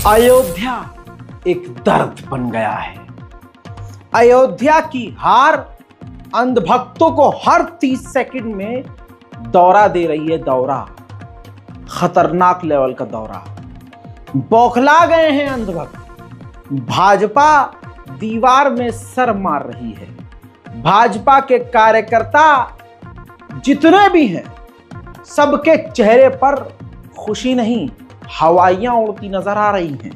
अयोध्या एक दर्द बन गया है। अयोध्या की हार अंधभक्तों को हर 30 सेकंड में दौरा दे रही है। दौरा, खतरनाक लेवल का दौरा। बौखला गए हैं अंधभक्त। भाजपा दीवार में सर मार रही है। भाजपा के कार्यकर्ता जितने भी हैं, सबके चेहरे पर खुशी नहीं, हवाइयां उड़ती नजर आ रही हैं।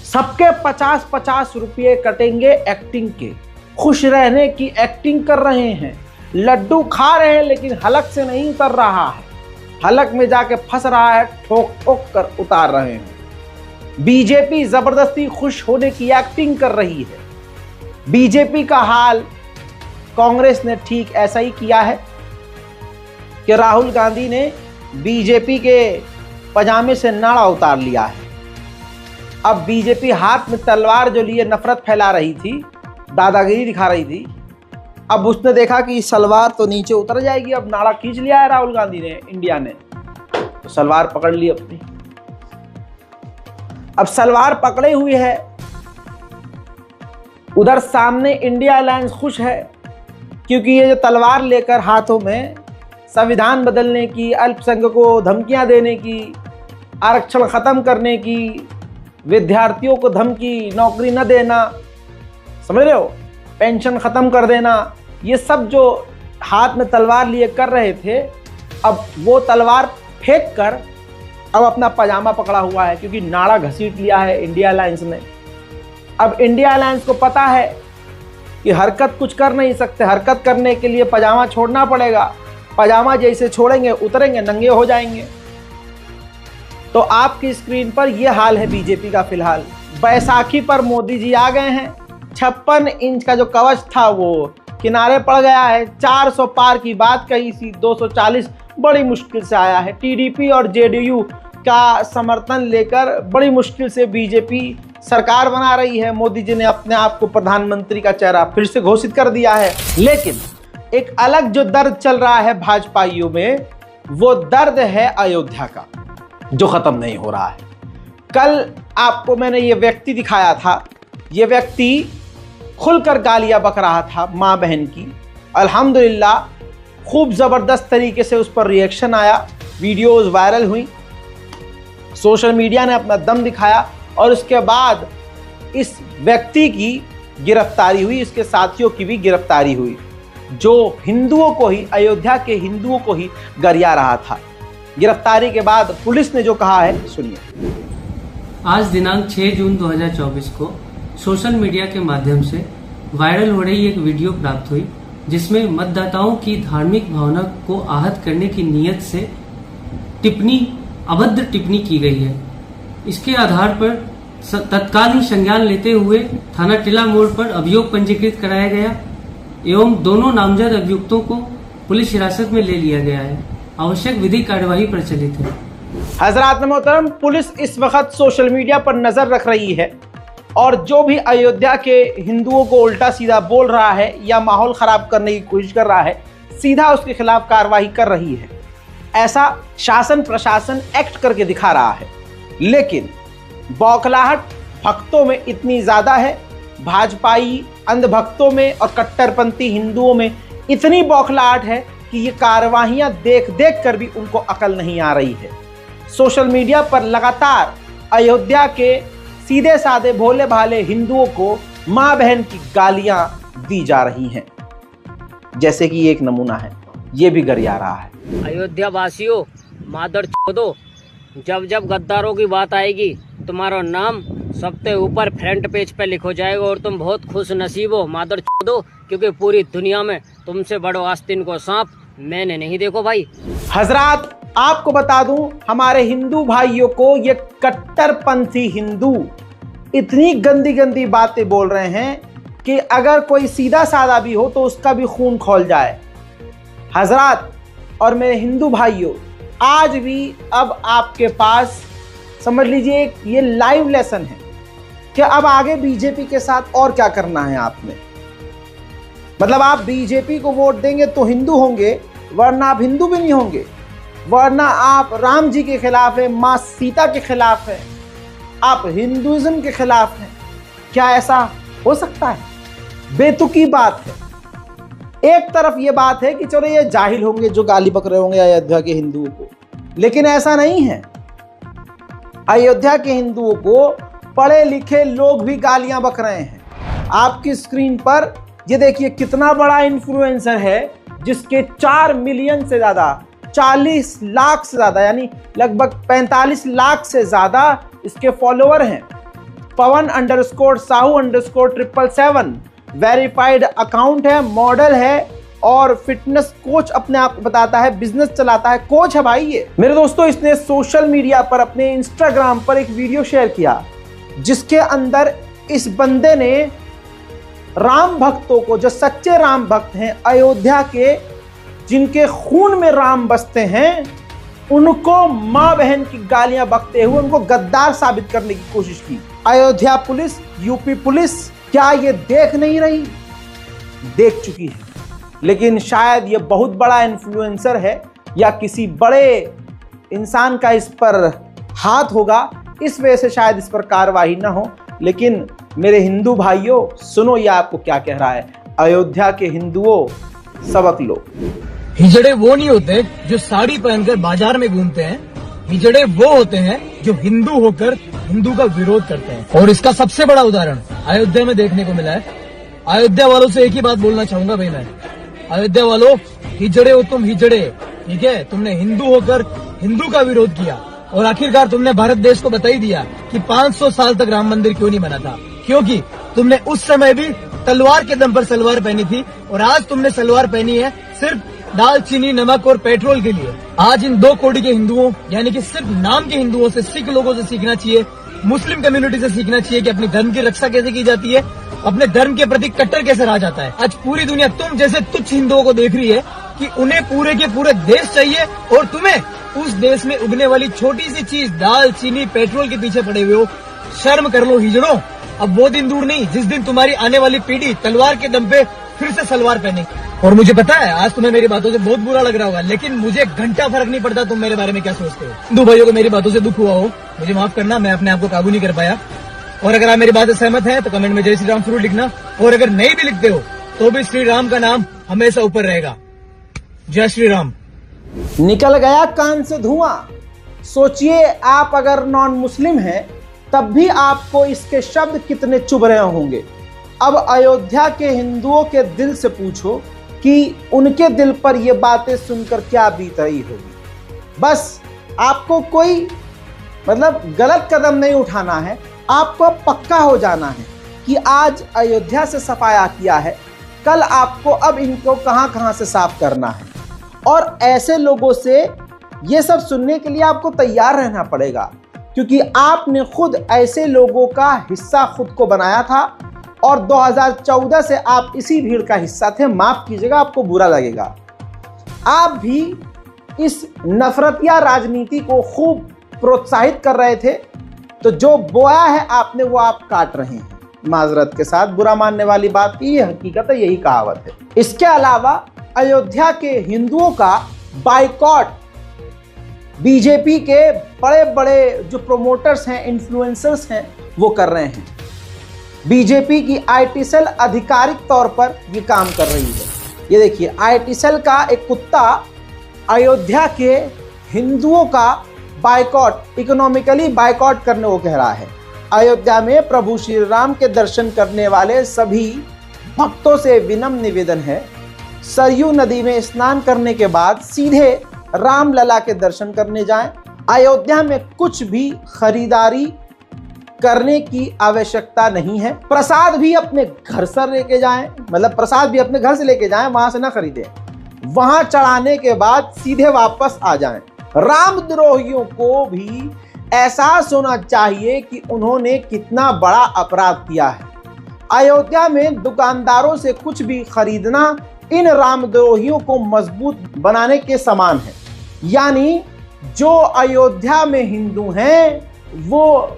सबके 50-50 रुपये कटेंगे एक्टिंग के। खुश रहने की एक्टिंग कर रहे हैं। लड्डू खा रहे हैं लेकिन हलक से नहीं उतर रहा है, हलक में जाके फंस रहा है, ठोक ठोक कर उतार रहे हैं। बीजेपी जबरदस्ती खुश होने की एक्टिंग कर रही है। बीजेपी का हाल कांग्रेस ने ठीक ऐसा ही किया है कि राहुल गांधी ने बीजेपी के पजामे से नाड़ा उतार लिया है। अब बीजेपी हाथ में तलवार जो लिए नफरत फैला रही थी, दादागिरी दिखा रही थी, अब उसने देखा कि सलवार तो नीचे उतर जाएगी। अब नाड़ा खींच लिया है राहुल गांधी ने, इंडिया ने, तो सलवार पकड़ ली अपनी। अब सलवार पकड़े हुई है। उधर सामने इंडिया अलायंस खुश है क्योंकि ये जो तलवार लेकर हाथों में संविधान बदलने की, अल्पसंख्यकों को धमकियां देने की, आरक्षण खत्म करने की, विद्यार्थियों को धमकी, नौकरी न देना, समझ रहे हो, पेंशन खत्म कर देना, ये सब जो हाथ में तलवार लिए कर रहे थे, अब वो तलवार फेंक कर अब अपना पजामा पकड़ा हुआ है क्योंकि नाड़ा घसीट लिया है इंडिया अलायंस ने। अब इंडिया अलायंस को पता है कि हरकत कुछ कर नहीं सकते, हरकत करने के लिए पजामा छोड़ना पड़ेगा। पजामा जैसे छोड़ेंगे उतरेंगे, नंगे हो जाएंगे। तो आपकी स्क्रीन पर यह हाल है बीजेपी का फिलहाल। बैसाखी पर मोदी जी आ गए हैं। 56 इंच का जो कवच था वो किनारे पड़ गया है। 400 पार की बात कही थी, 240 बड़ी मुश्किल से आया है। टीडीपी और जेडीयू का समर्थन लेकर बड़ी मुश्किल से बीजेपी सरकार बना रही है। मोदी जी ने अपने आप को प्रधानमंत्री का चेहरा फिर से घोषित कर दिया है। लेकिन एक अलग जो दर्द चल रहा है भाजपाइयों में, वो दर्द है अयोध्या का, जो खत्म नहीं हो रहा है। कल आपको मैंने ये व्यक्ति दिखाया था। ये व्यक्ति खुलकर गालियां बक रहा था माँ बहन की। अल्हम्दुलिल्लाह खूब ज़बरदस्त तरीके से उस पर रिएक्शन आया, वीडियोस वायरल हुई, सोशल मीडिया ने अपना दम दिखाया और उसके बाद इस व्यक्ति की गिरफ्तारी हुई, इसके साथियों की भी गिरफ्तारी हुई, जो हिंदुओं को ही, अयोध्या के हिंदुओं को ही गरिया रहा था। गिरफ्तारी के बाद पुलिस ने जो कहा है सुनिए। आज दिनांक 6 जून 2024 को सोशल मीडिया के माध्यम से वायरल हो रही एक वीडियो प्राप्त हुई जिसमें मतदाताओं की धार्मिक भावना को आहत करने की नीयत से अभद्र टिप्पणी की गई है। इसके आधार पर तत्काल ही संज्ञान लेते हुए थाना टिला मोड़ पर अभियोग पंजीकृत कराया गया एवं दोनों नामजद अभियुक्तों को पुलिस हिरासत में ले लिया गया है। आवश्यक विधिक कार्यवाही प्रचलित है। हजरात मोहतरम, पुलिस इस वक्त सोशल मीडिया पर नजर रख रही है और जो भी अयोध्या के हिंदुओं को उल्टा सीधा बोल रहा है या माहौल खराब करने की कोशिश कर रहा है, सीधा उसके खिलाफ कार्रवाई कर रही है। ऐसा शासन प्रशासन एक्ट करके दिखा रहा है। लेकिन बौखलाहट भक्तों में इतनी ज्यादा है, भाजपाई अंधभक्तों में और कट्टरपंथी हिंदुओं में इतनी बौखलाहट है कि ये कार्रवाइयां देख देख कर भी उनको अकल नहीं आ रही है। सोशल मीडिया पर लगातार अयोध्या के सीधे साधे भोले भाले हिंदुओं को मां बहन की गालियां दी जा रही हैं। जैसे कि एक नमूना है, ये भी गरिया रहा है। अयोध्या वासियों, मादर चोदो, जब जब गद्दारों की बात आएगी तुम्हारा नाम सबसे ऊपर फ्रंट पेज पे लिखो जाएगा और तुम बहुत खुश नसीब हो मादर चोदो, क्योंकि पूरी दुनिया में तुमसे बड़ो आस्तीन को सांप मैंने नहीं देखो भाई। हजरात, आपको बता दूं, हमारे हिंदू भाइयों को ये कट्टरपंथी हिंदू इतनी गंदी गंदी बातें बोल रहे हैं कि अगर कोई सीधा साधा भी हो तो उसका भी खून खौल जाए। हजरात और मेरे हिंदू भाइयों, आज भी अब आपके पास समझ लीजिए ये लाइव लेसन है कि अब आगे बीजेपी के साथ और क्या करना है आपने। मतलब आप बीजेपी को वोट देंगे तो हिंदू होंगे, वरना आप हिंदू भी नहीं होंगे, वरना आप राम जी के खिलाफ है, माँ सीता के खिलाफ है, आप हिंदुइज्म के खिलाफ हैं। क्या ऐसा हो सकता है? बेतुकी बात है। एक तरफ ये बात है कि चलो ये जाहिल होंगे जो गाली बक रहे होंगे अयोध्या के हिंदुओं को, लेकिन ऐसा नहीं है। अयोध्या के हिंदुओं को पढ़े लिखे लोग भी गालियां बक रहे हैं। आपकी स्क्रीन पर ये देखिए कितना बड़ा इन्फ्लुएंसर है जिसके 4 मिलियन से ज्यादा, 40 लाख से ज्यादा, यानी लगभग 45 लाख से ज्यादा इसके फॉलोअर हैं। पवन_साहू_777 वेरीफाइड अकाउंट है, मॉडल है और फिटनेस कोच अपने आप को बताता है, बिजनेस चलाता है, कोच है भाई ये। मेरे दोस्तों, इसने सोशल मीडिया पर अपने इंस्टाग्राम पर एक वीडियो शेयर किया जिसके अंदर इस बंदे ने राम भक्तों को, जो सच्चे राम भक्त हैं अयोध्या के, जिनके खून में राम बसते हैं, उनको मां बहन की गालियां बकते हुए उनको गद्दार साबित करने की कोशिश की। अयोध्या पुलिस, यूपी पुलिस क्या ये देख नहीं रही? देख चुकी है, लेकिन शायद ये बहुत बड़ा इन्फ्लुएंसर है या किसी बड़े इंसान का इस पर हाथ होगा, इस वजह से शायद इस पर कार्रवाई ना हो। लेकिन मेरे हिंदू भाइयों, सुनो ये आपको क्या कह रहा है। अयोध्या के हिंदुओं, सबक लो। हिजड़े वो नहीं होते जो साड़ी पहनकर बाजार में घूमते हैं, हिजड़े वो होते हैं जो हिंदू होकर हिंदू का विरोध करते हैं। और इसका सबसे बड़ा उदाहरण अयोध्या में देखने को मिला है। अयोध्या वालों से एक ही बात बोलना चाहूंगा भाई मैं, अयोध्या वालों, हिजड़े हो तुम, हिजड़े, ठीक है? तुमने हिंदू होकर हिंदू का विरोध किया और आखिरकार तुमने भारत देश को बता ही दिया कि 500 साल तक राम मंदिर क्यों नहीं बना था, क्योंकि तुमने उस समय भी तलवार के दम पर सलवार पहनी थी और आज तुमने सलवार पहनी है सिर्फ दाल, चीनी, नमक और पेट्रोल के लिए। आज इन 2 कोड़ी के हिंदुओं, यानी कि सिर्फ नाम के हिंदुओं से, सिख लोगों से सीखना चाहिए, मुस्लिम कम्युनिटी से सीखना चाहिए कि अपने धर्म की रक्षा कैसे की जाती है, अपने धर्म के प्रति कट्टर कैसे रहा जाता है। आज पूरी दुनिया तुम जैसे तुच्छ हिंदुओं को देख रही है कि उन्हें पूरे के पूरे देश चाहिए और तुम्हें उस देश में उगने वाली छोटी सी चीज दाल, चीनी, पेट्रोल के पीछे पड़े हुए हो। शर्म कर लो हिजड़ों। अब वो दिन दूर नहीं जिस दिन तुम्हारी आने वाली पीढ़ी तलवार के दम पे फिर से सलवार पहने। और मुझे पता है आज तुम्हें मेरी बातों से बहुत बुरा लग रहा होगा, लेकिन मुझे घंटा फर्क नहीं पड़ता तुम मेरे बारे में क्या सोचते हो। हिंदू भाइयों को मेरी बातों से दुख हुआ हो, मुझे माफ करना, मैं अपने आप को काबू नहीं कर पाया। और अगर आप मेरी बात से सहमत हैं तो कमेंट में जय श्री राम जरूर लिखना, और अगर नहीं भी लिखते हो तो भी श्री राम का नाम हमेशा ऊपर रहेगा। जय श्री राम। निकल गया कान से धुआं। सोचिए, आप अगर नॉन मुस्लिम हैं तब भी आपको इसके शब्द कितने चुभ रहे होंगे। अब अयोध्या के हिंदुओं के दिल से पूछो कि उनके दिल पर ये बातें सुनकर क्या बीत रही होगी। बस आपको कोई गलत कदम नहीं उठाना है, आपको पक्का हो जाना है कि आज अयोध्या से सफाया किया है, कल आपको अब इनको कहां कहां से साफ करना है। और ऐसे लोगों से ये सब सुनने के लिए आपको तैयार रहना पड़ेगा, क्योंकि आपने खुद ऐसे लोगों का हिस्सा खुद को बनाया था और 2014 से आप इसी भीड़ का हिस्सा थे। माफ कीजिएगा, आपको बुरा लगेगा। आप भी इस नफरतिया राजनीति को खूब प्रोत्साहित कर रहे थे, तो जो बोया है आपने वो आप काट रहे हैं। माजरत के साथ, बुरा मानने वाली बात की ये हकीकत है, यही कहावत है। इसके अलावा अयोध्या के हिंदुओं का बाइकॉट बीजेपी के बड़े बड़े जो प्रोमोटर्स हैं, इन्फ्लुएंसर्स हैं, वो कर रहे हैं। बीजेपी की आईटी सेल आधिकारिक तौर पर ये काम कर रही है। ये देखिए, आईटी सेल का एक कुत्ता अयोध्या के हिंदुओं का बाइकॉट, इकोनॉमिकली बाइकॉट करने को कह रहा है। अयोध्या में प्रभु श्री राम के दर्शन करने वाले सभी भक्तों से विनम्र निवेदन है, सरयू नदी में स्नान करने के बाद सीधे रामलला के दर्शन करने जाएं। अयोध्या में कुछ भी खरीदारी करने की आवश्यकता नहीं है। प्रसाद भी अपने घर से लेके जाएं, प्रसाद भी अपने घर से लेके जाएं, वहां से ना खरीदें। वहां चढ़ाने के बाद सीधे वापस आ जाएं। रामद्रोहियों को भी एहसास होना चाहिए कि उन्होंने कितना बड़ा अपराध किया है। अयोध्या में दुकानदारों से कुछ भी खरीदना इन रामद्रोहियों को मजबूत बनाने के समान है। यानी जो अयोध्या में हिंदू हैं वो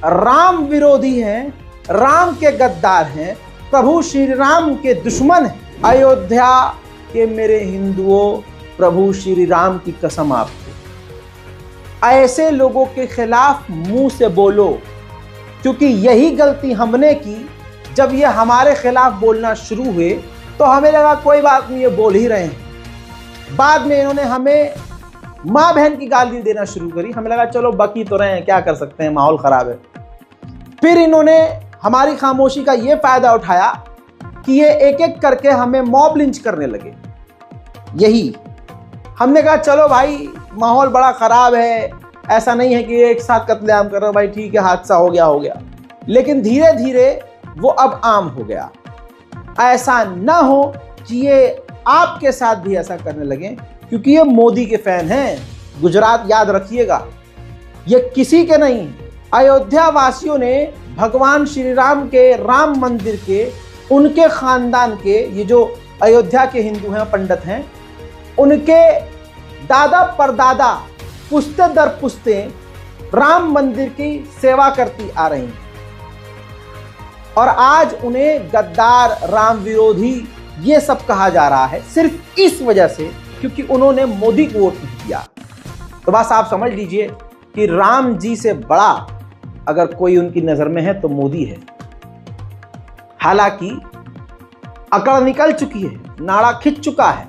राम विरोधी हैं, राम के गद्दार हैं, प्रभु श्री राम के दुश्मन हैं। अयोध्या के मेरे हिंदुओं, प्रभु श्री राम की कसम आपको, ऐसे लोगों के खिलाफ मुंह से बोलो, क्योंकि यही गलती हमने की। जब ये हमारे खिलाफ बोलना शुरू हुए तो हमें लगा कोई बात नहीं, ये बोल ही रहे हैं। बाद में इन्होंने हमें माँ बहन की गाली देना शुरू करी। हमें लगा चलो बकी तो रहे हैं, क्या कर सकते हैं, माहौल खराब है। फिर इन्होंने हमारी खामोशी का ये फायदा उठाया कि ये एक एक करके हमें मॉब लिंच करने लगे। यही हमने कहा चलो भाई माहौल बड़ा ख़राब है, ऐसा नहीं है कि एक साथ कत्लेआम कर रहे हो, भाई ठीक है हादसा हो गया। लेकिन धीरे धीरे वो अब आम हो गया। ऐसा ना हो कि ये आपके साथ भी ऐसा करने लगे, क्योंकि ये मोदी के फैन हैं। गुजरात याद रखिएगा, ये किसी के नहीं, अयोध्या वासियों ने भगवान श्री राम के राम मंदिर के, उनके खानदान के, ये जो अयोध्या के हिंदू हैं, पंडित हैं, उनके दादा परदादा पुश्ते दर पुश्ते राम मंदिर की सेवा करती आ रही हैं। और आज उन्हें गद्दार, राम विरोधी ये सब कहा जा रहा है सिर्फ इस वजह से क्योंकि उन्होंने मोदी को वोट नहीं दिया। तो बस आप समझ लीजिए कि राम जी से बड़ा अगर कोई उनकी नजर में है तो मोदी है। हालांकि अकड़ निकल चुकी है, नाड़ा खिंच चुका है,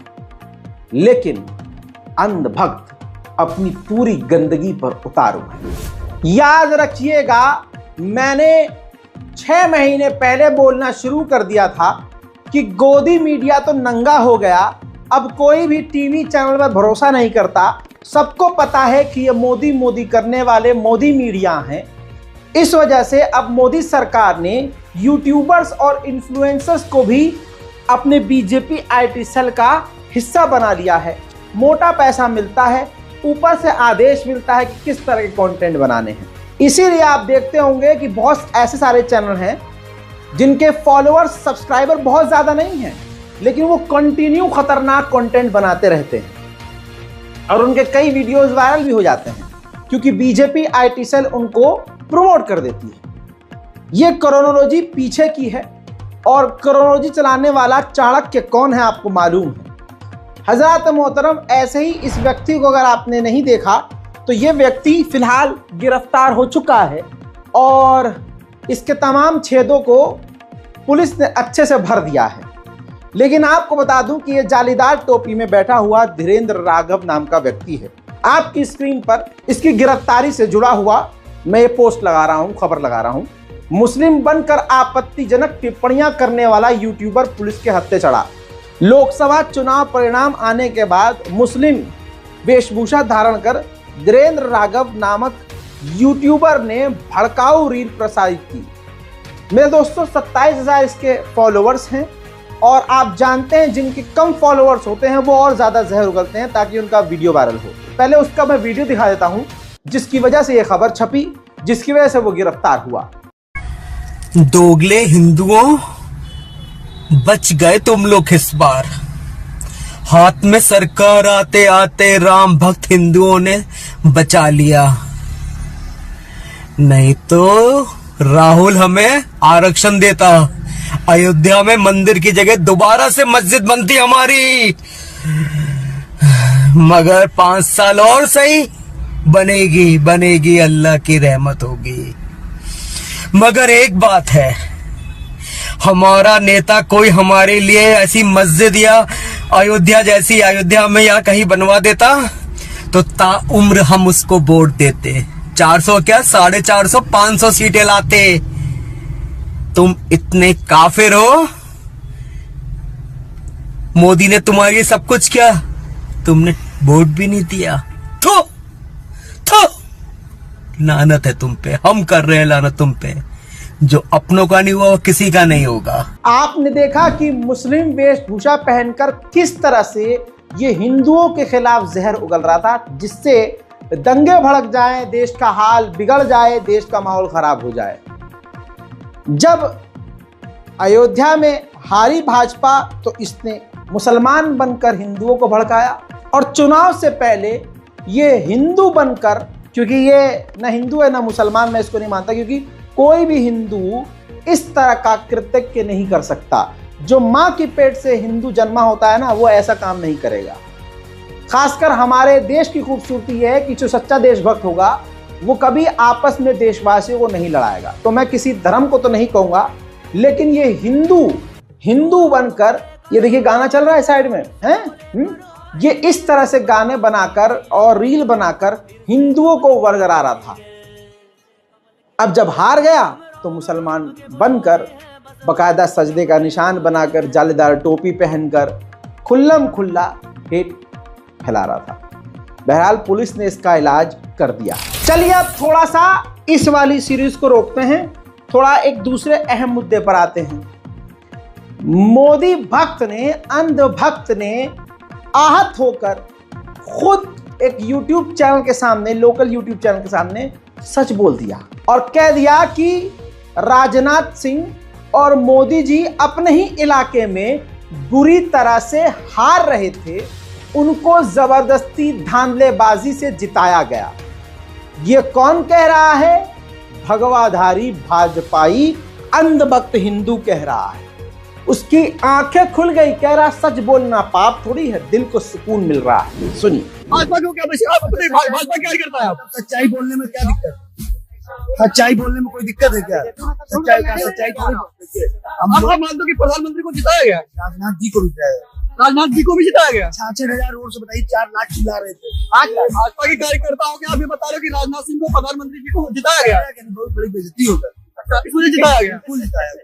लेकिन अंधभक्त अपनी पूरी गंदगी पर उतारू है। याद रखिएगा, मैंने 6 महीने पहले बोलना शुरू कर दिया था कि गोदी मीडिया तो नंगा हो गया, अब कोई भी टीवी चैनल पर भरोसा नहीं करता। सबको पता है कि ये मोदी मोदी करने वाले मोदी मीडिया हैं। इस वजह से अब मोदी सरकार ने यूट्यूबर्स और इन्फ्लुएंसर्स को भी अपने बीजेपी आईटी सेल का हिस्सा बना लिया है। मोटा पैसा मिलता है, ऊपर से आदेश मिलता है कि किस तरह के कंटेंट बनाने हैं। इसीलिए आप देखते होंगे कि बहुत ऐसे सारे चैनल हैं जिनके फॉलोअर्स, सब्सक्राइबर बहुत ज़्यादा नहीं हैं, लेकिन वो कंटिन्यू खतरनाक कंटेंट बनाते रहते हैं और उनके कई वीडियोस वायरल भी हो जाते हैं क्योंकि बीजेपी आईटी सेल उनको प्रमोट कर देती है। ये क्रोनोलॉजी पीछे की है और क्रोनोलॉजी चलाने वाला चाणक्य कौन है आपको मालूम है। हजरत मोहतरम, ऐसे ही इस व्यक्ति को अगर आपने नहीं देखा तो ये व्यक्ति फिलहाल गिरफ्तार हो चुका है और इसके तमाम छेदों को पुलिस ने अच्छे से भर दिया है। लेकिन आपको बता दूं कि ये जालीदार टोपी में बैठा हुआ धीरेन्द्र राघव नाम का व्यक्ति है। आपकी स्क्रीन पर इसकी गिरफ्तारी से जुड़ा हुआ मैं ये पोस्ट लगा रहा हूं, खबर लगा रहा हूं। मुस्लिम बनकर आपत्तिजनक टिप्पणियां करने वाला यूट्यूबर पुलिस के हत्थे चढ़ा। लोकसभा चुनाव परिणाम आने के बाद मुस्लिम वेशभूषा धारण कर धीरेन्द्र राघव नामक यूट्यूबर ने भड़काऊ रील प्रसारित की। मेरे दोस्तों, 27,000 इसके फॉलोअर्स हैं और आप जानते हैं जिनके कम फॉलोअर्स होते हैं वो और ज़्यादा जहर उगलते हैं ताकि उनका वीडियो वायरल हो। पहले उसका मैं वीडियो दिखा देता हूं जिसकी वजह से ये खबर छपी, जिसकी वजह से वो गिरफ्तार हुआ। दोगले हिंदुओं, बच गए तुम लोग इस बार। हाथ में सरकार आते आते राम भक्त हिंदुओं ने बचा लिया, नहीं तो राहुल हमें आरक्षण देता, अयोध्या में मंदिर की जगह दोबारा से मस्जिद बनती हमारी। मगर 5 साल और सही, बनेगी, अल्लाह की रहमत होगी। मगर एक बात है, हमारा नेता कोई हमारे लिए ऐसी मस्जिद या अयोध्या जैसी अयोध्या में या कहीं बनवा देता तो ताउम्र हम उसको वोट देते। 400 क्या 450, 500 सीटें लाते। तुम इतने काफिर हो, मोदी ने तुम्हारे सब कुछ किया, तुमने वोट भी नहीं दिया। थो लानत है तुम पे, हम कर रहे हैं लानत तुम पे। जो अपनों का नहीं हुआ वो किसी का नहीं होगा। आपने देखा कि मुस्लिम वेशभूषा पहनकर किस तरह से ये हिंदुओं के खिलाफ जहर उगल रहा था, जिससे दंगे भड़क जाएं, देश का हाल बिगड़ जाए, देश का माहौल खराब हो जाए। जब अयोध्या में हारी भाजपा तो इसने मुसलमान बनकर हिंदुओं को भड़काया और चुनाव से पहले ये हिंदू बनकर, क्योंकि ये न हिंदू है न मुसलमान, मैं इसको नहीं मानता, क्योंकि कोई भी हिंदू इस तरह का कृत्य नहीं कर सकता। जो माँ की पेट से हिंदू जन्मा होता है ना, वो ऐसा काम नहीं करेगा। खासकर हमारे देश की खूबसूरती यह है कि जो सच्चा देशभक्त होगा वो कभी आपस में देशवासियों को नहीं लड़ाएगा। तो मैं किसी धर्म को तो नहीं कहूंगा, लेकिन ये हिंदू बनकर, ये देखिए गाना चल रहा है साइड में हैं, ये इस तरह से गाने बनाकर और रील बनाकर हिंदुओं को वरगला रहा था। अब जब हार गया तो मुसलमान बनकर बकायदा सजदे का निशान बनाकर जालीदार टोपी पहनकर खुल्लम खुल्ला हेट फैला रहा था। बहरहाल पुलिस ने इसका इलाज कर दिया। चलिए अब थोड़ा सा इस वाली सीरीज को रोकते हैं, थोड़ा एक दूसरे अहम मुद्दे पर आते हैं। मोदी भक्त ने, अंधभक्त ने आहत होकर खुद एक यूट्यूब चैनल के सामने, लोकल यूट्यूब चैनल के सामने सच बोल दिया और कह दिया कि राजनाथ सिंह और मोदी जी अपने ही इलाके में बुरी तरह से हार रहे थे, उनको जबरदस्ती धांधलेबाजी से जिताया गया। ये कौन कह रहा है? भगवाधारी भाजपाई अंधभक्त हिंदू कह रहा है। उसकी आंखें खुल गई, कह रहा सच बोलना पाप थोड़ी है, दिल को सुकून मिल रहा है। सुनिए। भाजपा को क्या भाजपा क्या करता है? आप सच्चाई बोलने में क्या दिक्कत? सच्चाई बोलने में कोई दिक्कत है क्या? सच्चाई आप मान दो कि प्रधानमंत्री को जिताया गया, राजनाथ जी को भी जिताया, राजनाथ जी को भी जिताया गया। 6,000 वोट से बताइए, 4 लाख चिल्ला रहे थे। आज भाजपा के कार्यकर्ताओं के आप ये बता रहे हो कि राजनाथ सिंह को प्रधानमंत्री जी को जिताया गया, बहुत बड़ी बेइज्जती होगा। इसलिए जिताया गया, बिल्कुल जिताया गया।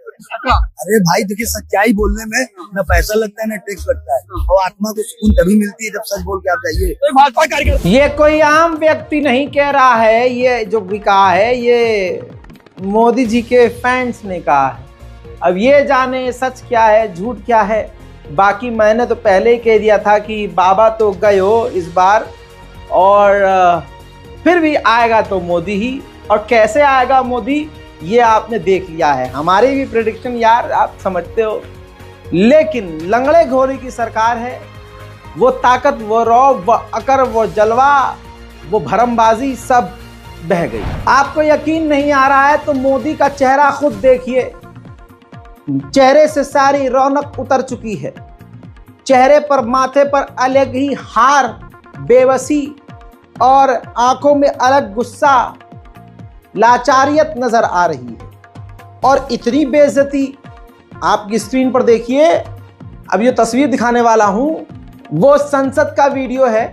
अरे भाई देखिए, सच्चाई बोलने में न पैसा लगता है न टैक्स लगता है, और आत्मा को सुकून तभी मिलती है जब सच बोल के आप जाइए। भाजपा कार्यकर्ता, ये कोई आम व्यक्ति नहीं कह रहा है, ये जो भी कहा है ये मोदी जी के फैंस ने कहा है। अब ये जाने सच क्या है झूठ क्या है। बाकी मैंने तो पहले ही कह दिया था कि बाबा तो गए हो इस बार, और फिर भी आएगा तो मोदी ही। और कैसे आएगा मोदी ये आपने देख लिया है। हमारी भी प्रेडिक्शन यार आप समझते हो, लेकिन लंगड़े घोड़े की सरकार है। वो ताकत, वो रौब, वो अकर, वो जलवा, वो भरमबाजी सब बह गई। आपको यकीन नहीं आ रहा है तो मोदी का चेहरा खुद देखिए। चेहरे से सारी रौनक उतर चुकी है। चेहरे पर, माथे पर अलग ही हार, बेबसी और आंखों में अलग गुस्सा, लाचारियत नजर आ रही है। और इतनी बेइज्जती आपकी स्क्रीन पर देखिए। अब ये तस्वीर दिखाने वाला हूं, वो संसद का वीडियो है।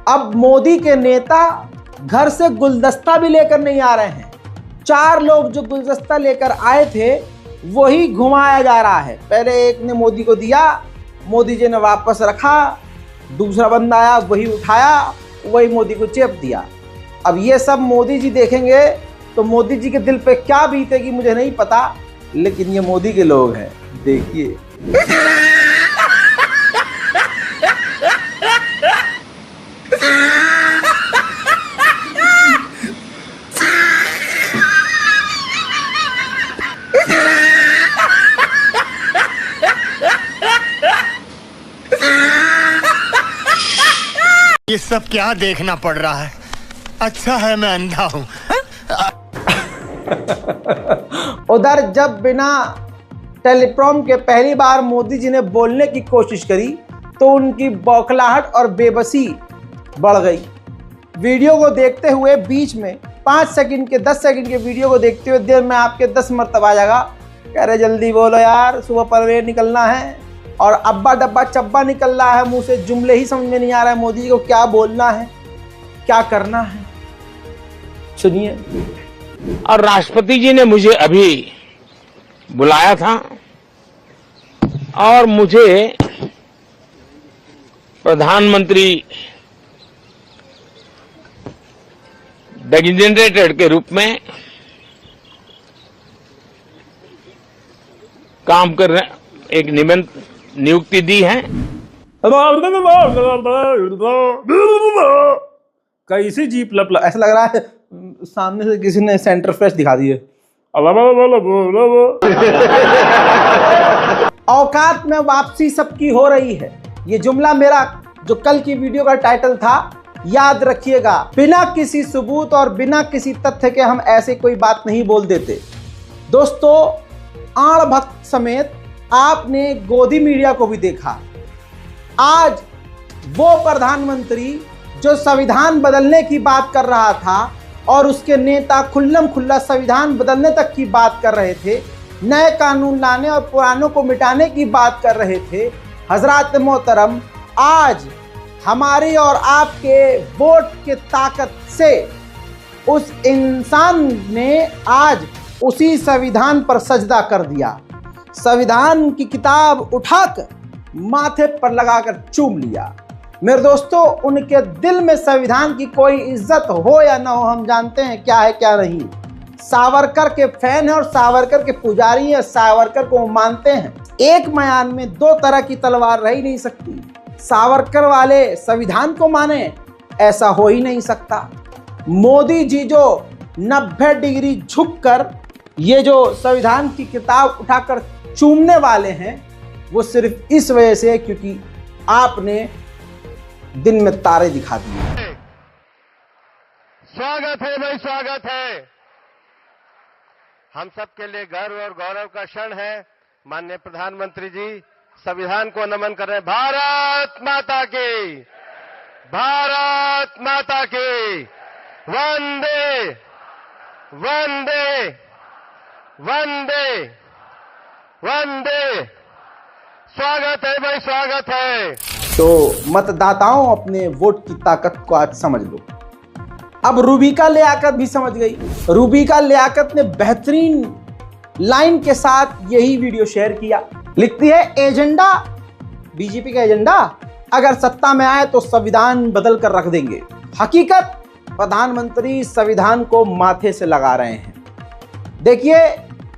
अब मोदी के नेता घर से गुलदस्ता भी लेकर नहीं आ रहे हैं। 4 लोग जो गुलदस्ता लेकर आए थे वही घुमाया जा रहा है। पहले एक ने मोदी को दिया, मोदी जी ने वापस रखा, दूसरा बंदा आया वही उठाया, वही मोदी को चेप दिया। अब ये सब मोदी जी देखेंगे तो मोदी जी के दिल पे क्या बीतेगी मुझे नहीं पता, लेकिन ये मोदी के लोग हैं, देखिए। ये सब क्या देखना पड़ रहा है? अच्छा है मैं अंधा हूं। उधर जब बिना टेलीप्रॉम के पहली बार मोदी जी ने बोलने की कोशिश करी तो उनकी बौखलाहट और बेबसी बढ़ गई। वीडियो को देखते हुए बीच में 5 सेकंड के 10 सेकंड के वीडियो को देखते हुए देर में आपके 10 मरतबा आ जाएगा, कह रहे जल्दी बोलो यार, सुबह परवेर निकलना है। और अब्बा डब्बा चब्बा निकल रहा है मुंह से, जुमले ही समझ में नहीं आ रहा है मोदी जी को क्या बोलना है, क्या करना है। सुनिए। और राष्ट्रपति जी ने मुझे अभी बुलाया था और मुझे प्रधानमंत्री डेजिग्नेटेड के रूप में काम कर रहे एक नियुक्ति दी है। कैसी जीप लप ऐसा लग रहा है सामने से किसी ने सेंटर फ्रेश दिखा दिए। औकात में वापसी सबकी हो रही है। ये जुमला मेरा जो कल की वीडियो का टाइटल था, याद रखिएगा। बिना किसी सबूत और बिना किसी तथ्य के हम ऐसे कोई बात नहीं बोल देते। दोस्तों, आड़ भक्त समेत आपने गोदी मीडिया को भी देखा। आज वो प्रधानमंत्री जो संविधान बदलने की बात कर रहा था और उसके नेता खुल्लम खुल्ला संविधान बदलने तक की बात कर रहे थे, नए कानून लाने और पुरानों को मिटाने की बात कर रहे थे, हजरात मोहतरम आज हमारी और आपके वोट के ताकत से उस इंसान ने आज उसी संविधान पर सजदा कर दिया। संविधान की किताब उठाकर माथे पर लगाकर चूम लिया। मेरे दोस्तों, उनके दिल में संविधान की कोई इज्जत हो या ना हो, हम जानते हैं क्या है क्या नहीं। सावरकर के फैन है और सावरकर के पुजारी है, सावरकर को मानते हैं। एक म्यान में दो तरह की तलवार रह ही नहीं सकती। सावरकर वाले संविधान को माने, ऐसा हो ही नहीं सकता। मोदी जी जो 90 डिग्री झुककर ये जो संविधान की किताब उठाकर चूमने वाले हैं, वो सिर्फ इस वजह से क्योंकि आपने दिन में तारे दिखा दिए। स्वागत है भाई, स्वागत है। हम सबके लिए गर्व और गौरव का क्षण है। माननीय प्रधानमंत्री जी संविधान को नमन कर रहे हैं। भारत माता की, भारत माता की, वंदे वंदे वंदे वंदे। स्वागत है भाई, स्वागत है। तो मतदाताओं, अपने वोट की ताकत को आज समझ लो। अब रूबिका लियाकत भी समझ गई। रूबिका लियाकत ने बेहतरीन लाइन के साथ यही वीडियो शेयर किया। लिखती है, एजेंडा बीजेपी का एजेंडा अगर सत्ता में आए तो संविधान बदल कर रख देंगे। हकीकत, प्रधानमंत्री संविधान को माथे से लगा रहे हैं। देखिए,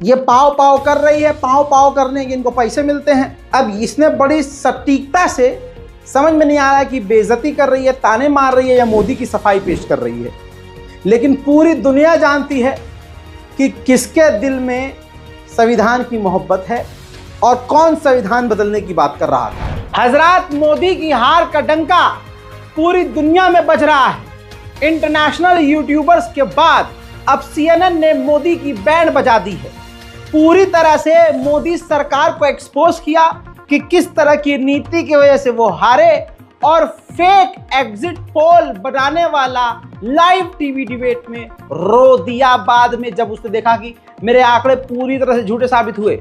ये पाव पाव कर रही है, पाव पाव करने के इनको पैसे मिलते हैं। अब इसने बड़ी सटीकता से, समझ में नहीं आ रहा है कि बेइज्जती कर रही है, ताने मार रही है या मोदी की सफाई पेश कर रही है। लेकिन पूरी दुनिया जानती है कि किसके दिल में संविधान की मोहब्बत है और कौन संविधान बदलने की बात कर रहा था। हजरत मोदी की हार का डंका पूरी दुनिया में बज रहा है। इंटरनेशनल यूट्यूबर्स के बाद अब CNN ने मोदी की बैंड बजा दी है। पूरी तरह से मोदी सरकार को एक्सपोज किया कि किस तरह की नीति की वजह से वो हारे, और फेक एग्जिट पोल बनाने वाला लाइव टीवी डिबेट में रो दिया बाद में, जब उसने देखा कि मेरे आंकड़े पूरी तरह से झूठे साबित हुए,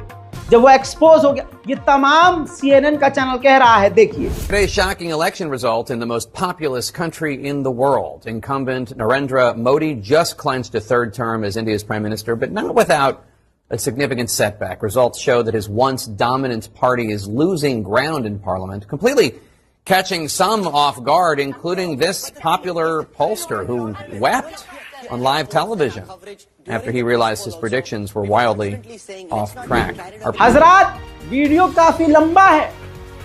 जब वो एक्सपोज हो गया। ये तमाम CNN का चैनल कह रहा है। देखिए, Today's shocking election result in the most populous country in the world. Incumbent Narendra Modi just clinched a third term as India's prime minister, but not without a significant setback. Results show that his once dominant party is losing ground in parliament, completely catching some off guard, including this popular pollster who wept on live television after he realized his predictions were wildly off track. हजरात, video काफी लंबा है,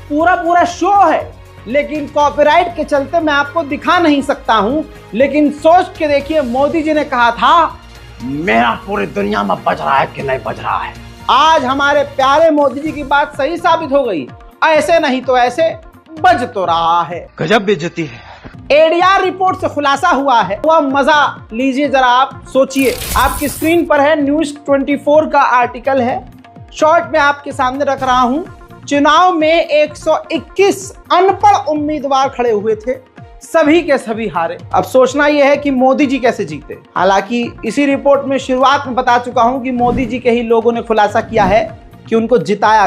पूरा show है, लेकिन copyright के चलते मैं आपको दिखा नहीं सकता हूं। लेकिन सोच के देखिए, मोदी जी ने कहा था मेरा पूरी दुनिया में बज रहा है कि नहीं बज रहा है। आज हमारे प्यारे मोदी जी की बात सही साबित हो गई। ऐसे नहीं तो ऐसे बज तो रहा है। गजब बेइज्जती है। ADR रिपोर्ट से खुलासा हुआ है। वह मजा लीजिए जरा, आप सोचिए। आपकी स्क्रीन पर है, न्यूज 24 का आर्टिकल है। शॉर्ट में आपके सामने रख रहा हूं। चुनाव में 121 अनपढ़ उम्मीदवार खड़े हुए थे, सभी के सभी हारे। अब सोचना यह है कि मोदी जी कैसे जीते। हालांकि इसी रिपोर्ट में शुरुआत में बता चुका हूं कि मोदी जी के ही लोगों ने खुलासा किया है कि उनको जिताया